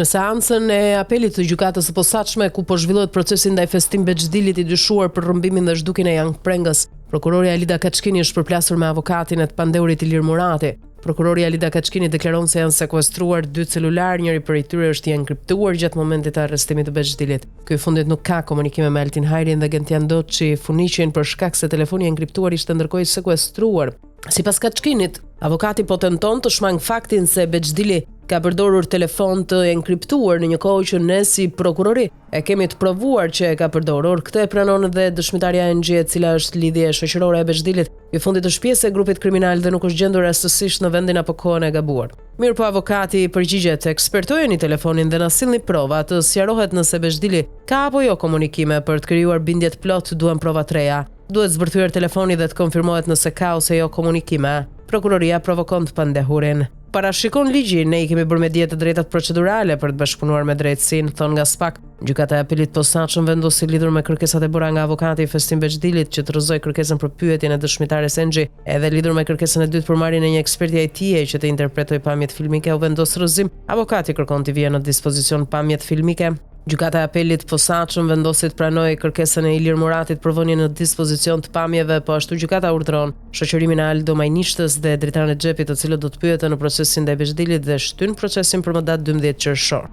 Në seancën e apelit të gjykatës së posaçme ku po zhvillohet procesi ndaj Festim Bexhdilit i dyshuar për rrëmbimin dhe zhdukjen e Young Prengës, prokurori Alida Kaçkini është përplasur me avokatin e të pandeurit Ilir Murati. Prokurori Alida Kaçkini deklaron se janë sekuestruar 2 celular, njëri prej tyre është i enkriptuar gjatë momentit të arrestimit të Bexhdilit. Ky i fundit nuk ka komunikime me Altin Hajrin dhe Gentian Doçi funiqin për shkak se telefoni i enkriptuar ishte ndërkohë i sekuestruar. Sipas Kaçkinit, avokati po tenton të shmang faktin se Bexhdili ka përdorur telefon të enkriptuar në një kohë që ne si prokurori e kemi të provuar që e ka përdorur. Këtë e pranon dhe dëshmitarja NG, e cila është lidhje shoqërore e Bexhdilit, i fundit është pjesë e grupit kriminal dhe nuk është gjendur rastësisht në vendin apo kohën e gabuar. Mirë po avokati përgjigjet, ekspertojeni telefonin dhe na sillni prova të sqarohet nëse Bexhdili ka apo jo komunikime. Për të krijuar bindje të plot duhen prova të reja. Duhet zbërthyer telefoni dhe të konfirmohet nëse ka ose jo komunikime. Prokuroria provokon të pandehurin. Parashikon ligji, ne I kemi bërë me dije të drejtat procedurale për të bashkëpunuar me drejtësinë, thon nga SPAK. Gjykata e apelit posaçëm vendosi lidhur me kërkesat e bëra nga avokati I Festim Bexhdilit që të rrëzoi kërkesën për pyetjen e dëshmitares NG, edhe lidhur me kërkesën e dytë për marrjen e një eksperti IT që të interpretojë pamjet filmike u vendos rrëzim. Avokati kërkon të vijë në dispozicion pamjet filmike. Gjykata e apelit posaçëm vendosi të pranojë kërkesën e Ilir Muratit për vënien në dispozicion të pamjeve, po ashtu gjykata urdhëron shoqërimin e Aldo Majnishtës dhe drejtarin e xhepit, të cilët do të pyeten në procesin ndaj Bexhdilit dhe shtyn procesin për më datë 12 qershor.